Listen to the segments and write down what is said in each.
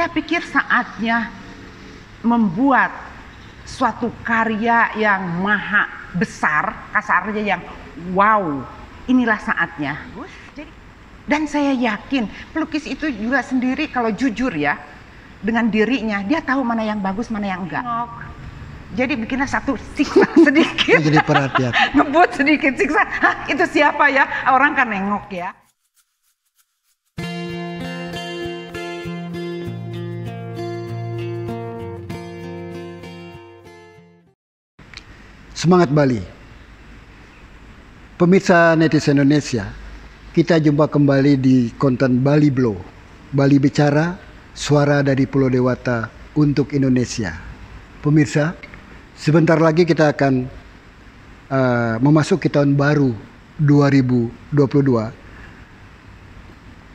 Saya pikir saatnya membuat suatu karya yang maha besar, kasarnya yang wow, inilah saatnya. Dan saya yakin pelukis itu juga sendiri kalau jujur ya, dengan dirinya, dia tahu mana yang bagus, mana yang enggak. Jadi bikinlah satu siksa sedikit. Jadi perhatian. Ngebuat sedikit siksa. Hah, itu siapa ya? Orang kan nengok ya. Semangat Bali. Pemirsa netizen Indonesia, kita jumpa kembali di konten Bali Blow. Bali Bicara, suara dari Pulau Dewata untuk Indonesia. Pemirsa, sebentar lagi kita akan memasuki tahun baru 2022.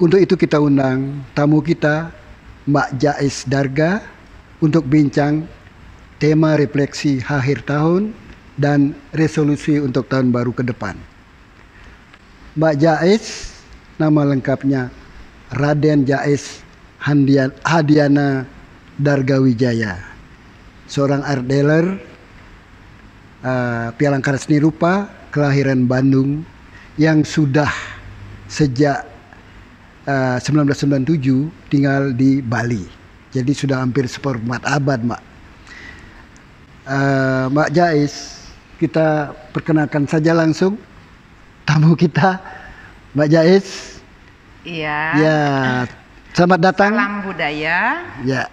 Untuk itu kita undang tamu kita, Mbak Jais Darga, untuk bincang tema refleksi akhir tahun dan resolusi untuk tahun baru ke depan. Mbak Jais, nama lengkapnya Raden Jais Hadiana Darga Wijaya, seorang art dealer, pialangkara seni rupa, kelahiran Bandung, yang sudah sejak 1997 tinggal di Bali. Jadi sudah hampir seperempat abad, Mbak. Mbak Jais, kita perkenalkan saja langsung tamu kita, Mbak Jais. Iya. Ya, selamat datang. Salam budaya. Ya,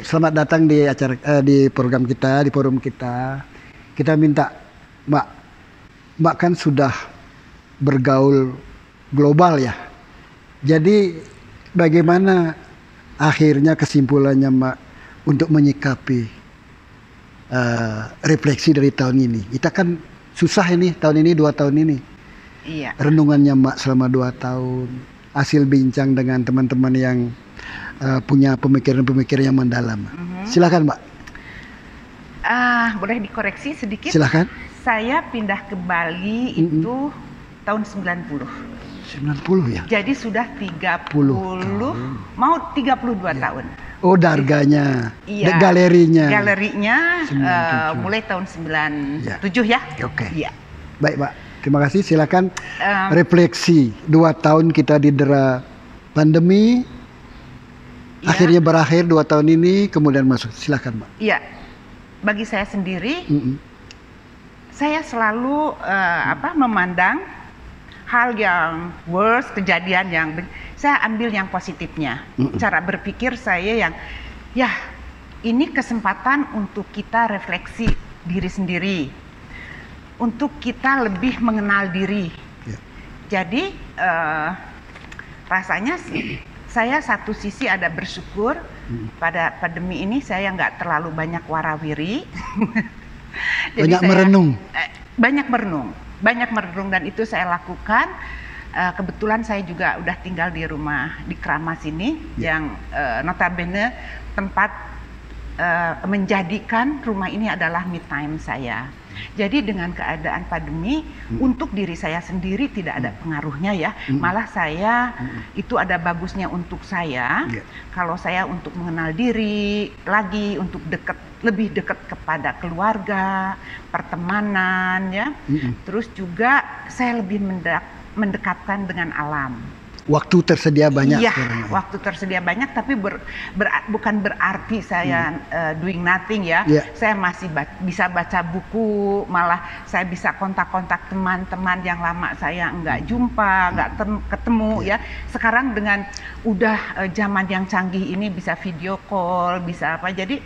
selamat datang di acara di program kita, di forum kita. Kita minta Mbak kan sudah bergaul global ya. Jadi bagaimana akhirnya kesimpulannya Mbak untuk menyikapi refleksi dari tahun ini? Kita kan susah ini tahun ini, 2 tahun ini. Iya. Renungannya Mbak selama 2 tahun, hasil bincang dengan teman-teman yang punya pemikiran-pemikiran yang mendalam. Silakan Mbak. Boleh dikoreksi sedikit? Silakan. Saya pindah ke Bali itu tahun 90. 90 ya? Jadi sudah 30, mau 32 tahun. Oh, Darganya, Iya. galerinya. Galerinya 97. mulai tahun 97 ya. Oke. Iya. Baik Mbak, terima kasih. Silakan refleksi 2 tahun kita didera pandemi, Iya. akhirnya berakhir 2 tahun ini, kemudian masuk. Silakan Mbak. Iya. Bagi saya sendiri, saya selalu memandang hal yang worst, kejadian yang saya ambil yang positifnya. Cara berpikir saya yang ya ini kesempatan untuk kita refleksi diri sendiri, untuk kita lebih mengenal diri. Jadi rasanya sih saya satu sisi ada bersyukur pada pandemi ini saya nggak terlalu banyak warawiri. Jadi banyak merenung dan itu saya lakukan. Kebetulan saya juga udah tinggal di rumah di Kramas ini yang notabene tempat menjadikan rumah ini adalah me time saya. Jadi dengan keadaan pandemi untuk diri saya sendiri tidak ada pengaruhnya ya. Malah saya itu ada bagusnya untuk saya. Kalau saya untuk mengenal diri lagi, untuk lebih dekat kepada keluarga, pertemanan ya. Terus juga saya lebih mendekatkan dengan alam. Waktu tersedia banyak. Iya, waktu tersedia banyak, tapi bukan berarti saya doing nothing ya. Saya masih bisa baca buku, malah saya bisa kontak-kontak teman-teman yang lama saya nggak jumpa, nggak ketemu ya. Sekarang dengan udah zaman yang canggih ini bisa video call, bisa apa, jadi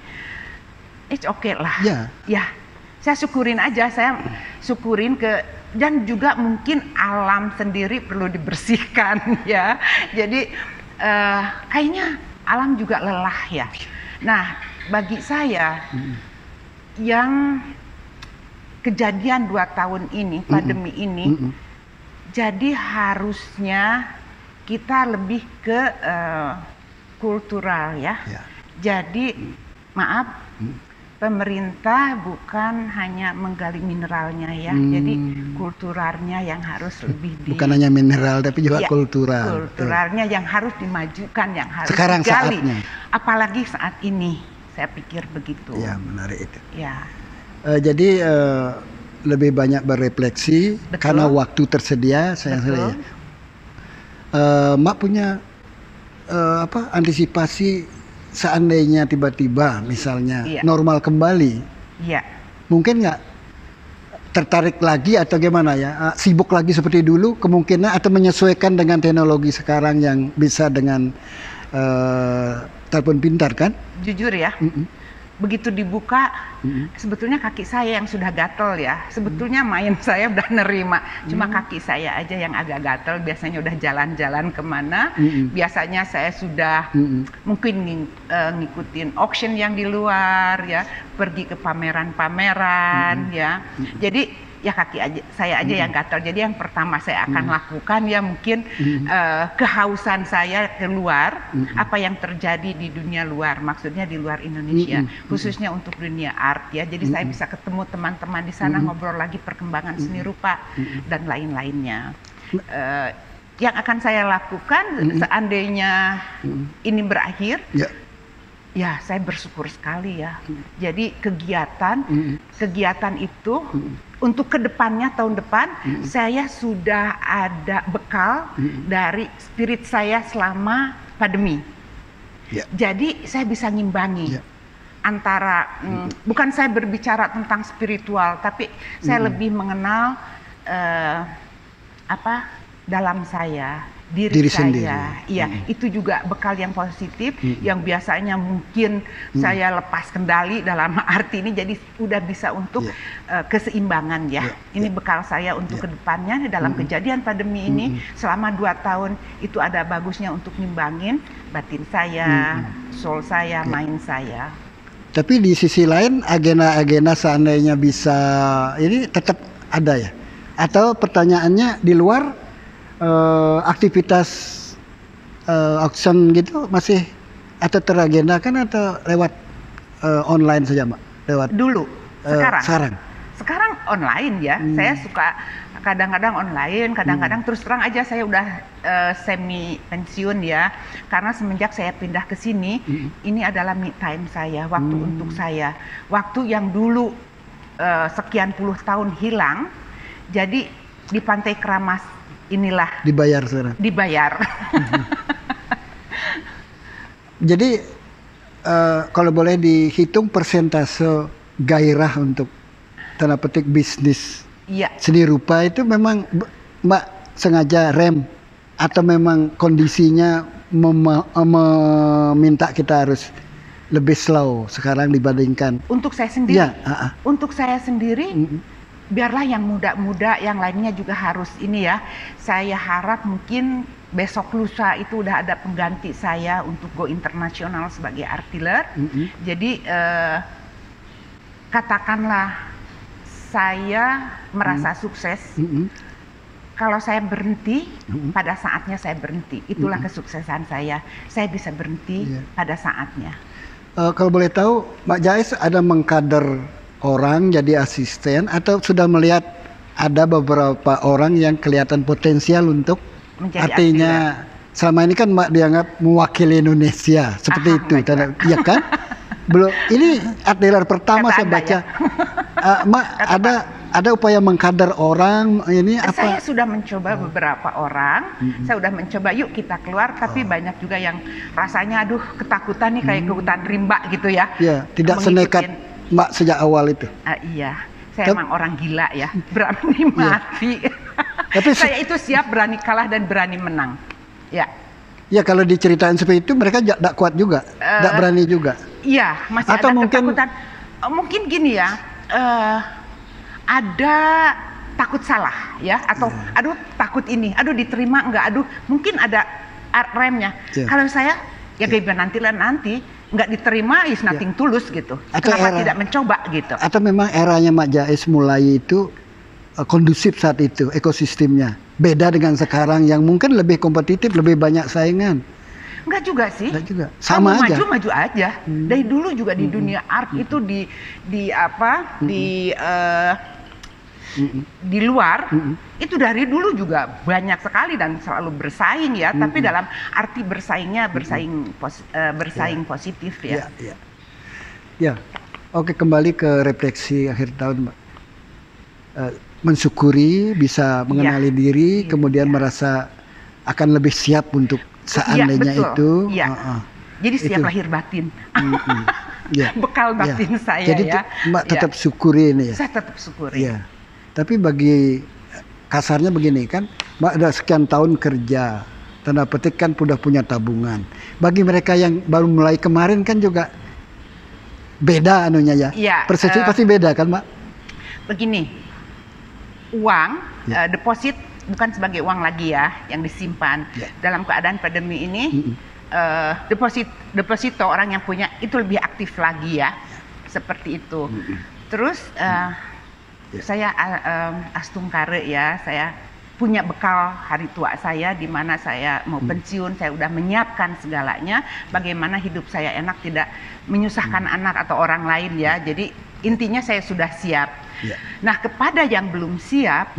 it's okay lah. Ya, saya syukurin aja, saya syukurin dan juga mungkin alam sendiri perlu dibersihkan ya. Jadi kayaknya alam juga lelah ya. Nah, bagi saya yang kejadian 2 tahun ini, pandemi ini, jadi harusnya kita lebih ke kultural ya. Jadi maaf, pemerintah bukan hanya menggali mineralnya ya, jadi kulturalnya yang harus lebih bukan hanya mineral tapi juga kultural. Kulturalnya yang harus dimajukan, yang harus sekarang digali. Saatnya. Apalagi saat ini, saya pikir begitu. Ya, menarik itu. Ya. Jadi lebih banyak berefleksi. Betul. Karena waktu tersedia. Mak punya antisipasi seandainya tiba-tiba misalnya normal kembali, mungkin nggak tertarik lagi atau gimana ya, sibuk lagi seperti dulu kemungkinan, atau menyesuaikan dengan teknologi sekarang yang bisa dengan telepon pintar kan? Jujur ya, begitu dibuka, sebetulnya kaki saya yang sudah gatel ya. Sebetulnya main saya udah nerima, cuma kaki saya aja yang agak gatel. Biasanya udah jalan-jalan kemana, biasanya saya sudah mungkin ngikutin auction yang di luar ya, pergi ke pameran-pameran ya. Jadi ya saya aja yang gatal. Jadi yang pertama saya akan lakukan ya mungkin kehausan saya keluar, apa yang terjadi di dunia luar, maksudnya di luar Indonesia, khususnya untuk dunia art ya. Jadi saya bisa ketemu teman-teman di sana, ngobrol lagi perkembangan seni rupa dan lain-lainnya. Yang akan saya lakukan seandainya ini berakhir, ya saya bersyukur sekali ya. Jadi kegiatan itu untuk kedepannya tahun depan saya sudah ada bekal dari spirit saya selama pandemi. Jadi saya bisa ngimbangi antara bukan saya berbicara tentang spiritual, tapi saya lebih mengenal dalam saya. Diri saya, sendiri. Iya, itu juga bekal yang positif, yang biasanya mungkin saya lepas kendali dalam arti ini, jadi udah bisa untuk keseimbangan ya. Ini bekal saya untuk kedepannya dalam kejadian pandemi ini selama 2 tahun itu ada bagusnya untuk nimbangin batin saya, soul saya, mind saya. Tapi di sisi lain agenda-agenda seandainya bisa ini tetap ada ya? Atau pertanyaannya di luar aktivitas auction gitu masih atau teragendakan atau lewat online saja Mbak? Lewat dulu, sekarang online ya. Saya suka kadang-kadang online, kadang-kadang terus terang aja saya udah semi pensiun ya, karena semenjak saya pindah ke sini, ini adalah me time saya, waktu untuk saya, waktu yang dulu sekian puluh tahun hilang. Jadi di Pantai Kramas inilah dibayar sekarang. Dibayar. Jadi kalau boleh dihitung persentase gairah untuk tanda petik bisnis seni rupa itu memang Mbak sengaja rem atau memang kondisinya meminta kita harus lebih slow sekarang dibandingkan untuk saya sendiri. Untuk saya sendiri biarlah yang muda-muda, yang lainnya juga harus ini ya. Saya harap mungkin besok lusa itu udah ada pengganti saya untuk go internasional sebagai art dealer. Jadi katakanlah saya merasa sukses. Kalau saya berhenti, pada saatnya saya berhenti. Itulah kesuksesan saya. Saya bisa berhenti pada saatnya. Kalau boleh tahu, Mbak Jais ada mengkader orang jadi asisten atau sudah melihat ada beberapa orang yang kelihatan potensial untuk menjadi artinya selama ini kan Mbak dianggap mewakili Indonesia seperti itu, ya kan? Belum, ini art dealer pertama saya baca. Mbak ada upaya mengkader orang ini apa? Saya sudah mencoba beberapa orang, saya sudah mencoba yuk kita keluar, tapi banyak juga yang rasanya aduh ketakutan nih kayak ke hutan rimba gitu ya. Ya, tidak senekat Mbak sejak awal itu. Iya, saya emang orang gila ya, berani mati. Tapi saya itu siap berani kalah dan berani menang. Ya. Ya kalau diceritain seperti itu mereka tidak kuat juga, tidak berani juga. Iya, masih atau ada mungkin ketakutan. Mungkin gini ya, ada takut salah ya, atau aduh takut ini, aduh diterima enggak, aduh mungkin ada remnya. Kalau saya ya gimana nanti nggak diterima is nothing tulus gitu. Atau kenapa tidak mencoba gitu? Atau memang eranya Mak Jais mulai itu kondusif saat itu ekosistemnya beda dengan sekarang yang mungkin lebih kompetitif, lebih banyak saingan. Enggak juga sih. Enggak juga. Sama aja. Maju aja. Dari dulu juga di dunia art itu di luar itu dari dulu juga banyak sekali dan selalu bersaing ya, tapi dalam arti bersaingnya bersaing positif ya. Ya. Oke, kembali ke refleksi akhir tahun, Mbak. Mensyukuri, bisa mengenali diri, kemudian merasa akan lebih siap untuk seandainya itu. Jadi siap lahir batin. Bekal batin saya. Jadi Mbak tetap syukuri ini ya. Saya tetap syukuri. Ya. Tapi bagi kasarnya begini kan, Mbak ada sekian tahun kerja, tanda petik kan udah punya tabungan. Bagi mereka yang baru mulai kemarin kan juga beda anunya ya. Persepsi pasti beda kan, Mbak? Begini, uang deposit bukan sebagai uang lagi ya yang disimpan. Dalam keadaan pandemi ini deposito orang yang punya itu lebih aktif lagi ya, seperti itu. Terus saya astungkare ya, saya punya bekal hari tua saya di mana saya mau pensiun, saya udah menyiapkan segalanya bagaimana hidup saya enak, tidak menyusahkan anak atau orang lain ya. Jadi intinya saya sudah siap. Nah, kepada yang belum siap,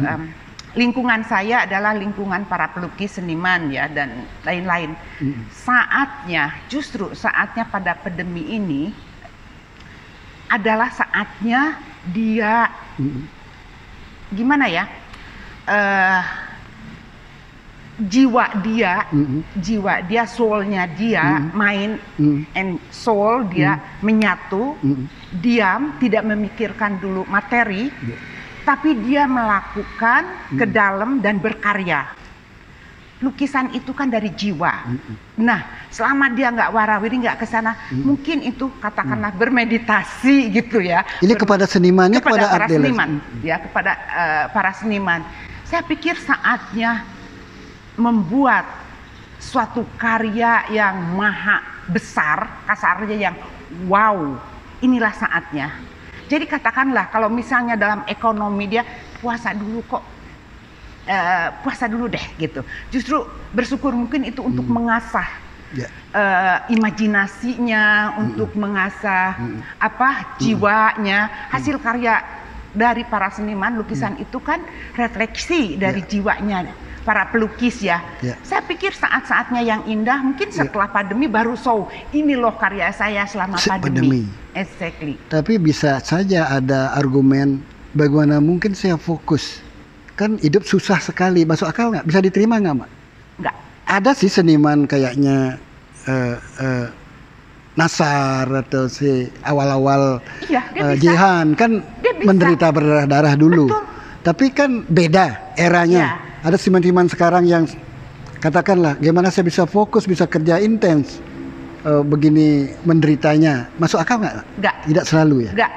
lingkungan saya adalah lingkungan para pelukis, seniman ya dan lain-lain. Justru saatnya pada pandemi ini adalah saatnya dia gimana ya, jiwa dia, soulnya dia main and soul dia menyatu, diam, tidak memikirkan dulu materi, tapi dia melakukan ke dalam dan berkarya. Lukisan itu kan dari jiwa. Nah, selama dia nggak warawiri, nggak ke sana, mungkin itu katakanlah bermeditasi gitu ya. Ini kepada senimannya, kepada para seniman, ya, kepada para seniman. Saya pikir saatnya membuat suatu karya yang maha besar, kasarnya yang wow, inilah saatnya. Jadi katakanlah kalau misalnya dalam ekonomi dia puasa dulu kok. Puasa dulu deh gitu. Justru bersyukur mungkin itu untuk mengasah imajinasinya, untuk mengasah jiwanya. Hasil karya dari para seniman lukisan itu kan refleksi dari jiwanya para pelukis ya. Saya pikir saat-saatnya yang indah mungkin setelah pandemi baru ini loh karya saya selama pandemi. Exactly. Tapi bisa saja ada argumen bagaimana mungkin saya fokus. Kan hidup susah sekali, masuk akal nggak? Bisa diterima nggak, Mak? Nggak. Ada sih seniman kayaknya Nasar atau si awal-awal Jihan kan menderita berdarah-darah dulu. Betul. Tapi kan beda eranya. Ada seniman-seniman sekarang yang katakanlah, gimana saya bisa fokus, bisa kerja intens, begini menderitanya. Masuk akal nggak? Nggak. Tidak selalu ya? Nggak.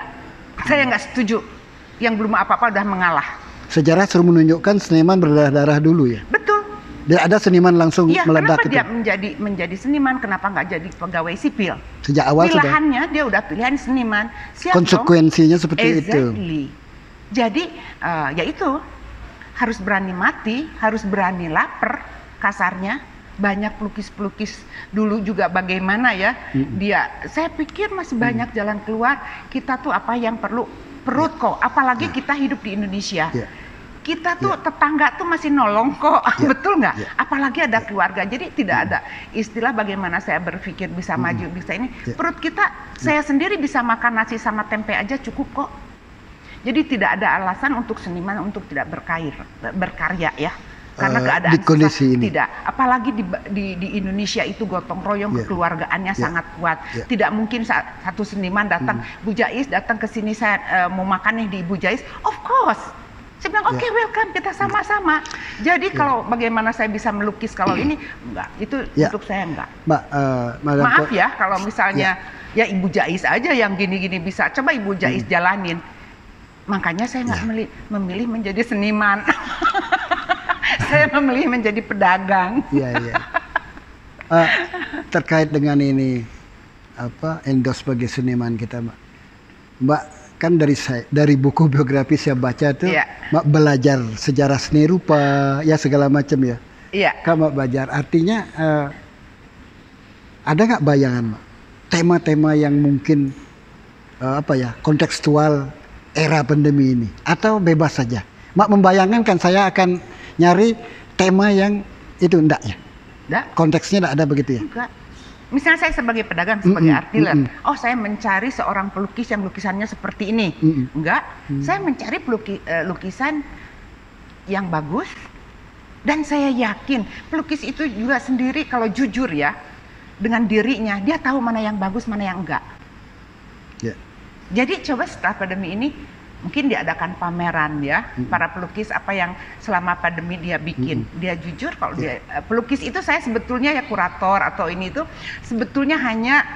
Saya nggak setuju. Yang belum apa-apa udah mengalah. Sejarah selalu menunjukkan seniman berdarah-darah dulu ya. Betul. Dan ada seniman langsung meledak itu. Kenapa dia menjadi seniman? Kenapa nggak jadi pegawai sipil? Sejak awal pilihannya dia udah pilihan seniman. Konsekuensinya seperti itu. Jadi ya itu harus berani mati, harus berani lapar kasarnya. Banyak pelukis-pelukis dulu juga bagaimana ya dia. Saya pikir masih banyak jalan keluar. Kita tuh apa yang perut kok, apalagi kita hidup di Indonesia. Kita tuh tetangga tuh masih nolong kok, betul nggak? Apalagi ada keluarga, jadi tidak ada istilah bagaimana saya berpikir bisa maju, bisa ini. Perut kita, saya sendiri bisa makan nasi sama tempe aja cukup kok. Jadi tidak ada alasan untuk seniman untuk tidak berkarya ya. Karena keadaan di kondisi ini tidak, apalagi di Indonesia itu gotong royong kekeluargaannya sangat kuat. Tidak mungkin satu seniman datang, Bu Jais datang ke sini, saya mau makan nih di Bu Jais, of course. Saya bilang oke, welcome, kita sama-sama. Jadi kalau bagaimana saya bisa melukis kalau ini enggak, itu untuk saya enggak. Maaf ya kalau misalnya ya Ibu Jais aja yang gini-gini bisa, coba Ibu Jais jalanin. Makanya saya nggak memilih menjadi seniman. Saya memilih menjadi pedagang. Terkait dengan ini endorse sebagai seniman kita, Mbak kan dari buku biografi saya baca tuh, Mbak belajar sejarah seni rupa ya segala macam ya. Kan Mbak belajar, artinya ada nggak bayangan Mak? Tema-tema yang mungkin kontekstual era pandemi ini, atau bebas saja? Mak membayangkan kan saya akan nyari tema yang itu enggak ya? Enggak. Konteksnya enggak ada begitu ya? Enggak. Misalnya saya sebagai pedagang, sebagai art dealer, saya mencari seorang pelukis yang lukisannya seperti ini. Enggak. Saya mencari lukisan yang bagus, dan saya yakin pelukis itu juga sendiri kalau jujur ya dengan dirinya, dia tahu mana yang bagus, mana yang enggak. Yeah. Jadi coba setelah pandemi ini mungkin diadakan pameran ya, para pelukis apa yang selama pandemi dia bikin. Dia jujur kalau dia pelukis itu, saya sebetulnya ya kurator atau ini itu sebetulnya hanya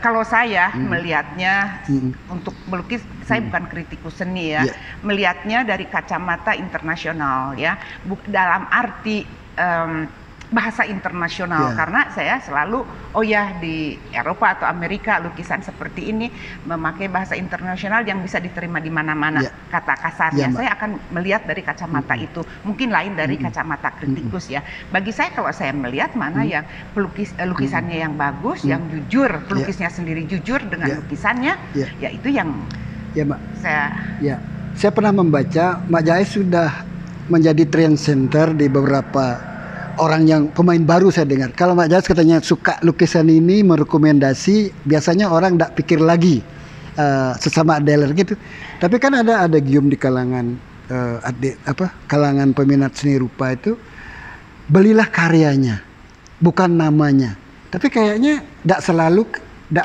kalau saya melihatnya untuk melukis, saya bukan kritikus seni ya, melihatnya dari kacamata internasional ya, dalam arti bahasa internasional, karena saya selalu di Eropa atau Amerika lukisan seperti ini memakai bahasa internasional yang bisa diterima di mana-mana. Kata kasarnya saya akan melihat dari kacamata itu, mungkin lain dari kacamata kritikus ya. Bagi saya kalau saya melihat mana yang lukisannya yang bagus, yang jujur, pelukisnya sendiri jujur dengan lukisannya, ya itu yang Mbak. Saya pernah membaca Mbak Jais sudah menjadi trend center di beberapa orang yang pemain baru. Saya dengar kalau Mbak Jais katanya suka lukisan ini, merekomendasi, biasanya orang tidak pikir lagi sesama dealer gitu. Tapi kan ada gium di kalangan kalangan peminat seni rupa itu, belilah karyanya, bukan namanya. Tapi kayaknya tidak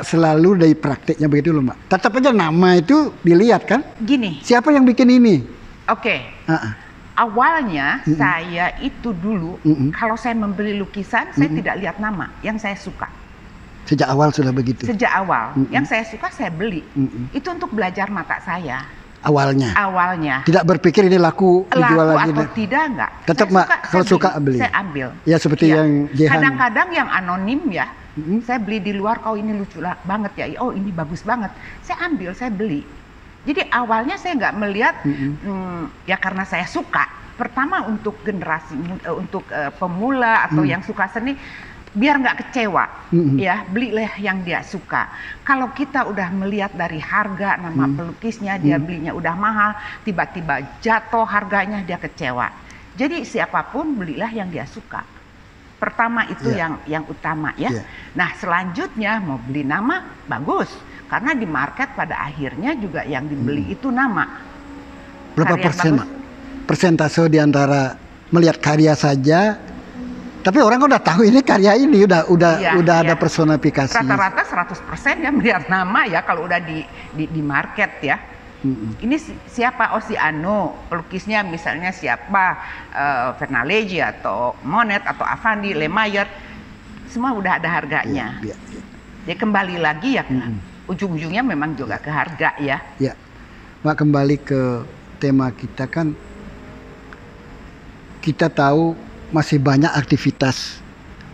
selalu dari praktiknya begitu loh Mbak. Tetap aja nama itu dilihat kan. Gini. Siapa yang bikin ini? Oke. Awalnya saya itu dulu kalau saya membeli lukisan, saya tidak lihat nama yang saya suka. Sejak awal sudah begitu? Sejak awal. Yang saya suka saya beli. Itu untuk belajar mata saya. Awalnya. Tidak berpikir ini laku dijual lagi. Atau tidak, enggak. Tetap Mak, kalau suka beli. Saya ambil. Ya seperti yang Jehan. Kadang-kadang yang anonim ya. Saya beli di luar, ini lucu banget ya. Oh ini bagus banget. Saya ambil, saya beli. Jadi awalnya saya nggak melihat ya karena saya suka. Pertama untuk generasi untuk pemula atau yang suka seni, biar nggak kecewa ya, belilah yang dia suka. Kalau kita udah melihat dari harga, nama pelukisnya, dia belinya udah mahal, tiba-tiba jatuh harganya, dia kecewa. Jadi siapapun belilah yang dia suka. Pertama itu yang utama ya. Nah selanjutnya mau beli nama, bagus. Karena di market pada akhirnya juga yang dibeli itu nama. Berapa persen persentase di antara melihat karya saja, tapi orang udah tahu ini karya ini, udah ada personifikasi. Rata-rata 100% ya melihat nama ya kalau udah di market ya. Ini siapa? Oh si Ano, pelukisnya misalnya siapa, Vernalegi atau Monet atau Avandi, Lemayer, semua udah ada harganya. Dia kembali lagi ya, ujung-ujungnya memang juga ke harga ya. Ya, Mak, kembali ke tema kita kan, kita tahu masih banyak aktivitas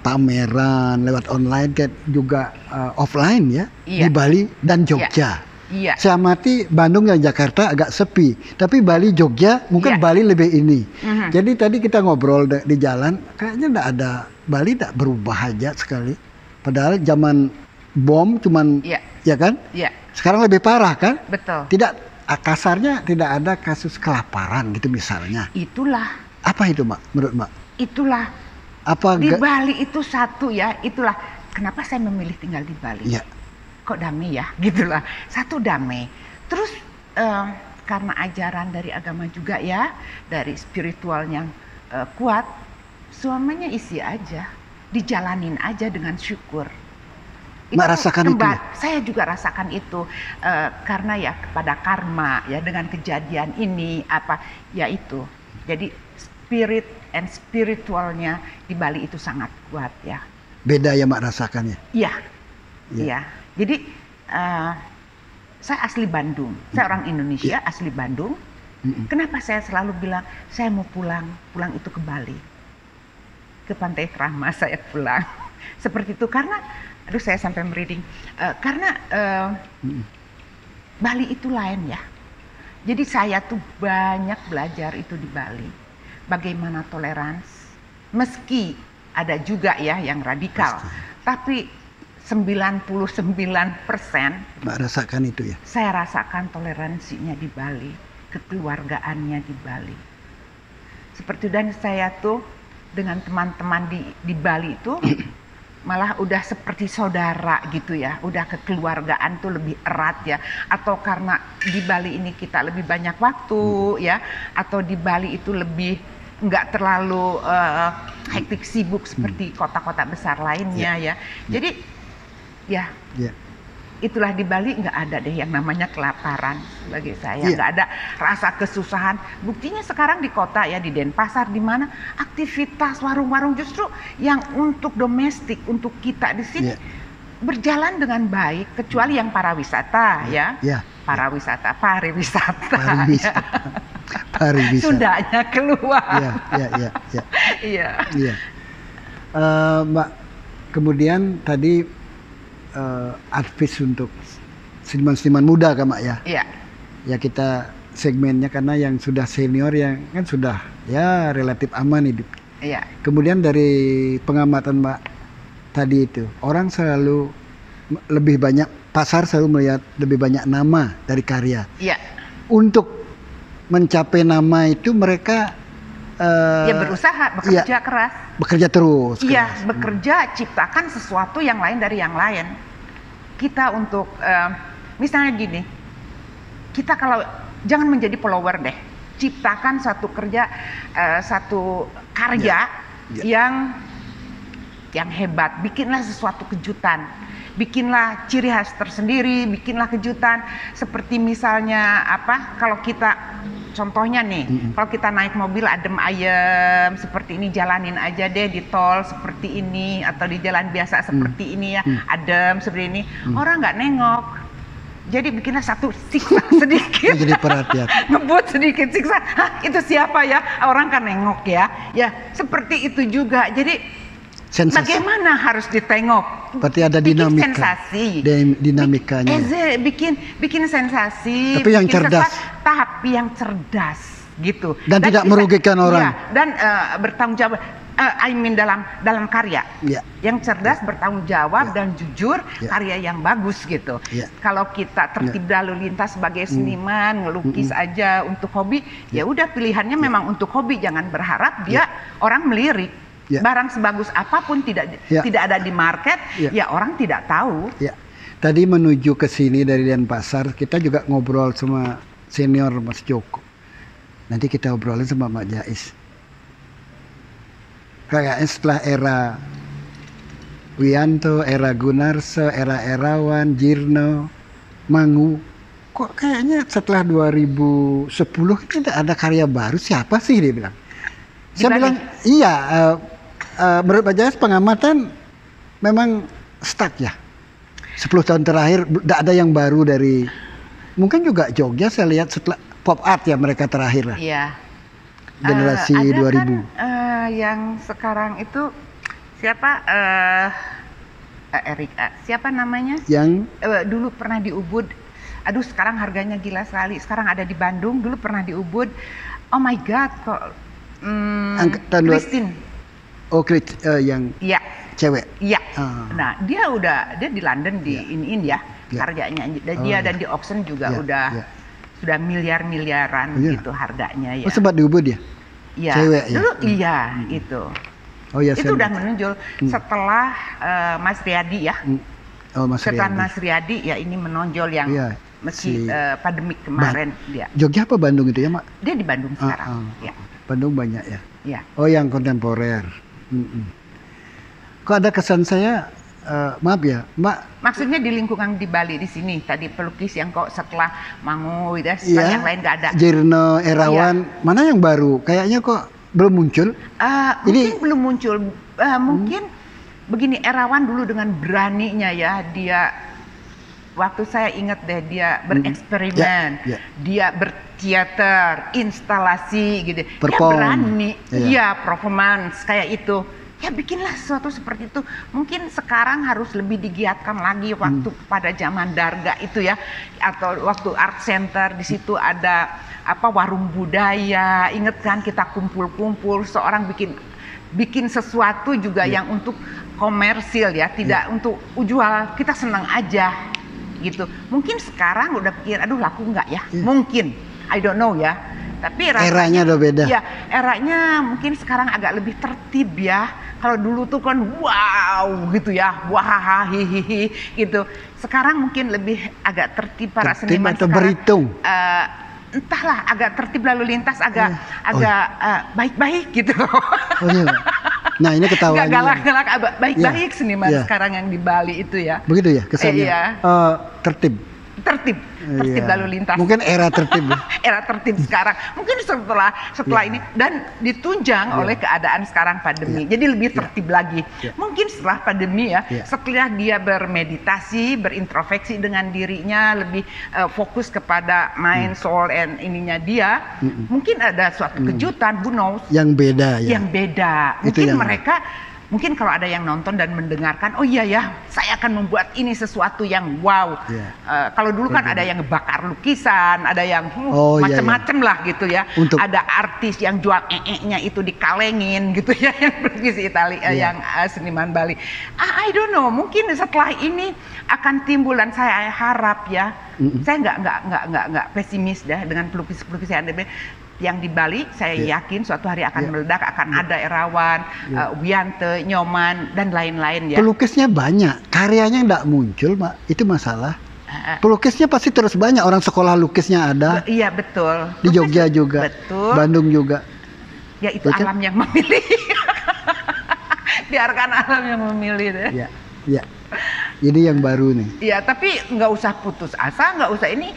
pameran lewat online kan juga offline ya, di Bali dan Jogja. Saya amati Bandung dan Jakarta agak sepi, tapi Bali, Jogja mungkin Bali lebih ini. Jadi tadi kita ngobrol di jalan, kayaknya enggak ada, Bali enggak berubah aja sekali. Padahal zaman bom cuman ya kan? Sekarang lebih parah kan? Betul. Tidak, kasarnya tidak ada kasus kelaparan gitu misalnya. Itulah. Apa itu Mak, menurut Mak? Itulah. Apa di Bali itu satu ya, itulah kenapa saya memilih tinggal di Bali. Kok damai ya, gitulah. Satu damai. Terus karena ajaran dari agama juga ya, dari spiritual yang kuat, semuanya isi aja, dijalanin aja dengan syukur. Rasakan itu? Saya juga rasakan itu karena ya kepada karma ya, dengan kejadian ini ya itu. Jadi spirit and spiritualnya di Bali itu sangat kuat ya. Beda ya Mak rasakannya? Iya. Jadi saya asli Bandung, saya orang Indonesia asli Bandung. Kenapa saya selalu bilang saya mau pulang itu ke Bali, ke Pantai Krama saya pulang. Seperti itu karena saya sampai merinding karena Bali itu lain ya. Jadi saya tuh banyak belajar itu di Bali, bagaimana toleransi, meski ada juga ya yang radikal, tapi 99%. Mbak rasakan itu ya? Saya rasakan toleransinya di Bali, kekeluargaannya di Bali. Seperti dan saya tuh dengan teman-teman di Bali itu malah udah seperti saudara gitu ya, udah kekeluargaan tuh lebih erat ya. Atau karena di Bali ini kita lebih banyak waktu ya, atau di Bali itu lebih nggak terlalu hektik sibuk seperti kota-kota besar lainnya ya. Jadi ya itulah di Bali nggak ada deh yang namanya kelaparan bagi saya, nggak ada rasa kesusahan. Buktinya sekarang di kota ya, di Denpasar, di mana aktivitas warung-warung justru yang untuk domestik, untuk kita di sini berjalan dengan baik, kecuali yang para wisata pariwisata. Sundanya keluar. Iya. Mbak, kemudian tadi advice untuk seniman-seniman muda kan Mak ya? Iya. Ya kita segmennya karena yang sudah senior yang kan sudah ya relatif aman hidup. Iya. Kemudian dari pengamatan Mbak tadi itu, orang selalu lebih banyak, pasar selalu melihat lebih banyak nama dari karya. Iya. Untuk mencapai nama itu mereka ya berusaha, bekerja keras. Bekerja terus. Iya, bekerja, ciptakan sesuatu yang lain dari yang lain. Kita untuk, misalnya gini, kita kalau jangan menjadi follower deh, ciptakan satu karya yang hebat, bikinlah sesuatu kejutan, bikinlah ciri khas tersendiri, bikinlah kejutan. Seperti misalnya kalau kita contohnya nih, kalau kita naik mobil adem ayem seperti ini, jalanin aja deh di tol seperti ini, atau di jalan biasa seperti ini ya, adem seperti ini, orang nggak nengok. Jadi bikinlah satu siksa sedikit, jadi perhatian, ngebut sedikit siksa, itu siapa ya, orang kan nengok ya, seperti itu juga. Jadi sensasi. Bagaimana harus ditengok? Berarti ada dinamika. Bikin sensasi. Dinamikanya. Bikin sensasi. Tapi yang cerdas. Tapi yang cerdas gitu. Dan tidak merugikan orang. Ya, dan bertanggung jawab. Dalam karya. Ya. Yang cerdas, bertanggung jawab dan jujur, karya yang bagus gitu. Kalau kita tertib lalu lintas sebagai seniman, ngelukis aja untuk hobi, ya udah pilihannya memang untuk hobi. Jangan berharap dia orang melirik. Barang sebagus apapun tidak ada di market, ya orang tidak tahu. Tadi menuju ke sini dari Denpasar, kita juga ngobrol sama senior Mas Joko. Nanti kita obrolin sama Mbak Jais. Kayaknya setelah era Wianto, era Gunarso, era Erawan, Jirno, Mangu, kok kayaknya setelah 2010 tidak ada karya baru. Siapa sih, dia bilang. Saya bilang iya. Menurut Pak Jais pengamatan memang stuck ya. 10 tahun terakhir tidak ada yang baru dari, mungkin juga Jogja saya lihat setelah pop art ya mereka terakhir lah. Iya. Generasi ada 2000. Kan, yang sekarang itu siapa? Erik, siapa namanya? Yang dulu pernah di Ubud. Aduh, sekarang harganya gila sekali. Sekarang ada di Bandung. Dulu pernah di Ubud. Oh my God, kok Christine. Oh, yang cewek. Iya. Nah, dia di London iniin ya harganya. Dan di auction juga sudah miliaran gitu harganya ya. Oh, sempat di Ubud ya? Iya. Cewek ya. Dulu itu. Oh ya. Itu udah menonjol setelah Mas Riyadi ya. Oh, Mas setelah Riyadi. Mas Riyadi ya ini menonjol yang meski pandemik kemarin dia. Jogja apa Bandung itu ya, Mak? Dia di Bandung sekarang. Ya. Bandung banyak ya. Iya. Oh, yang kontemporer. Kok ada kesan saya, maaf ya, Mbak. Maksudnya di lingkungan di Bali di sini tadi pelukis yang kok setelah Mangu yang lain nggak ada. Jirno, Erawan, mana yang baru? Kayaknya kok belum muncul. Mungkin belum muncul. Mungkin begini, Erawan dulu dengan beraninya ya dia. Waktu saya ingat deh dia bereksperimen, dia berteater, instalasi gitu, dia berani, performance kayak itu, ya bikinlah sesuatu seperti itu. Mungkin sekarang harus lebih digiatkan lagi waktu pada zaman Darga itu ya, atau waktu art center di situ ada warung budaya, inget kan kita kumpul-kumpul, seorang bikin sesuatu juga yang untuk komersil ya, tidak untuk jual, kita senang aja gitu. Mungkin sekarang udah pikir, aduh laku nggak ya? Mungkin, I don't know ya. Tapi eranya udah beda. Ya, eranya mungkin sekarang agak lebih tertib ya. Kalau dulu tuh kan wow gitu ya, wah hihihi gitu. Sekarang mungkin lebih agak tertib para seniman atau sekarang. berhitung. Entahlah, agak tertib lalu lintas, agak baik-baik gitu. Oh iya. Nah ini ketahuan. Gak galak-galak, baik-baik seniman sekarang yang di Bali itu ya. Begitu ya kesannya. Tertib lalu lintas. Mungkin era tertib. Era tertib sekarang. Mungkin setelah ini dan ditunjang oleh keadaan sekarang pandemi. Jadi lebih tertib lagi. Mungkin setelah pandemi setelah dia bermeditasi, berintrospeksi dengan dirinya, lebih fokus kepada mind, soul, and ininya dia, mungkin ada suatu kejutan, who knows? Yang beda ya. Yang beda. Mungkin mereka kalau ada yang nonton dan mendengarkan, oh iya ya, saya akan membuat ini sesuatu yang wow. Kalau dulu kan ada yang ngebakar lukisan, ada yang macam-macam lah gitu ya. Ada artis yang jual nya itu dikalengin gitu ya, yang berkisi Italia, yang seniman Bali. I don't know, mungkin setelah ini akan timbul, dan saya harap ya, saya nggak pesimis deh dengan pelukis-pelukis yang di Bali. Saya yakin suatu hari akan meledak, akan ada Erawan, Wiante, Nyoman, dan lain-lain ya. Pelukisnya banyak, karyanya nggak muncul, Mbak. Itu masalah. Pelukisnya pasti terus banyak, orang sekolah lukisnya ada. Iya betul. Di Jogja juga, betul. Bandung juga. Ya itu alam yang memilih. Biarkan alam yang memilih deh. Ya. Jadi yang baru nih. Iya, tapi nggak usah putus asa, nggak usah ini,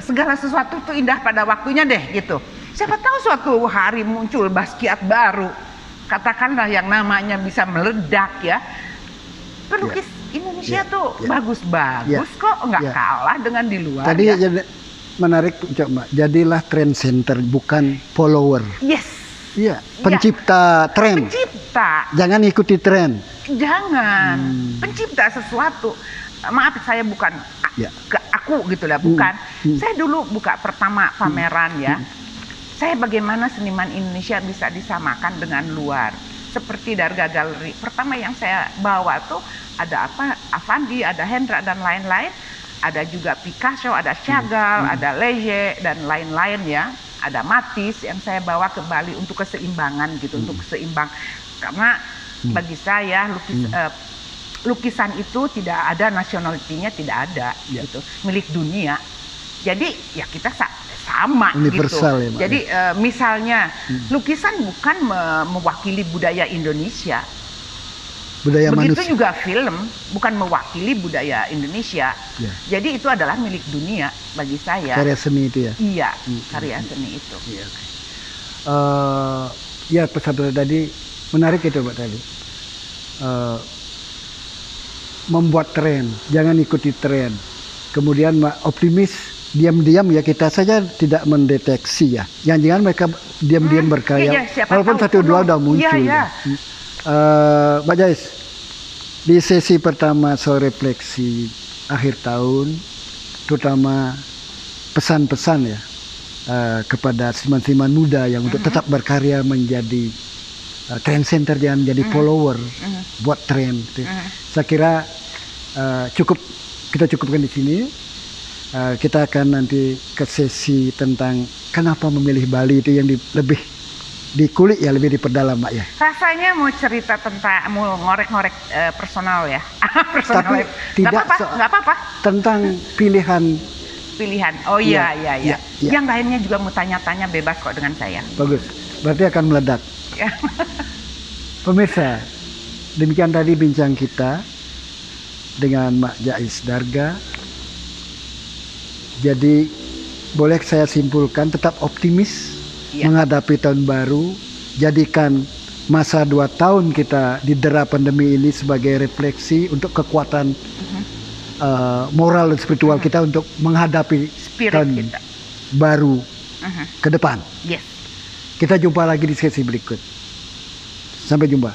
segala sesuatu tuh indah pada waktunya deh gitu. Siapa tahu suatu hari muncul Basquiat baru, katakanlah yang namanya bisa meledak ya. Pelukis Indonesia tuh bagus-bagus kok, nggak kalah dengan di luar. Tadi jadi menarik, coba jadilah trend center bukan follower. Yes. Iya, pencipta tren. Pencipta. Jangan ikuti tren. Jangan. Pencipta sesuatu. Maaf, saya bukan aku gitu lah, bukan. Saya dulu buka pertama pameran ya. Saya bagaimana seniman Indonesia bisa disamakan dengan luar. Seperti Darga Gallery. Pertama yang saya bawa tuh ada Avandi, ada Hendra dan lain-lain. Ada juga Picasso, ada Chagall, ada Leger dan lain-lain ya. Ada Matisse yang saya bawa ke Bali untuk keseimbangan gitu, untuk seimbang. Karena bagi saya lukisan itu tidak ada nationality-nya, tidak ada gitu, milik dunia. Jadi ya kita sama universal gitu. Ya, jadi misalnya lukisan bukan mewakili budaya Indonesia. Budaya begitu manusia. Juga film bukan mewakili budaya Indonesia. Jadi itu adalah milik dunia bagi saya. Karya seni itu ya. Iya, karya seni itu. Ya pesan tadi menarik itu Pak tadi. Membuat tren, jangan ikuti tren. Kemudian optimis, diam-diam ya, kita saja tidak mendeteksi ya. Jangan-jangan mereka diam-diam berkarya. Walaupun satu dua udah muncul. Mbak Jais, di sesi pertama soal refleksi akhir tahun, terutama pesan-pesan ya kepada seniman-seniman muda yang untuk tetap berkarya menjadi trend center, jangan menjadi follower, buat tren. Saya kira kita cukupkan di sini. Kita akan nanti ke sesi tentang kenapa memilih Bali itu yang lebih dikulik ya, lebih diperdalam Mbak ya. Rasanya mau cerita tentang, mau ngorek-ngorek personal ya. Tapi tidak nggak apa-apa. Tentang pilihan. Oh iya. Yang lainnya juga mau tanya-tanya, bebas kok dengan saya. Bagus. Berarti akan meledak. Pemirsa, demikian tadi bincang kita dengan Mbak Jais Darga. Jadi boleh saya simpulkan, tetap optimis menghadapi tahun baru. Jadikan masa 2 tahun kita didera pandemi ini sebagai refleksi untuk kekuatan moral dan spiritual kita untuk menghadapi tahun baru ke depan. Kita jumpa lagi di sesi berikut. Sampai jumpa.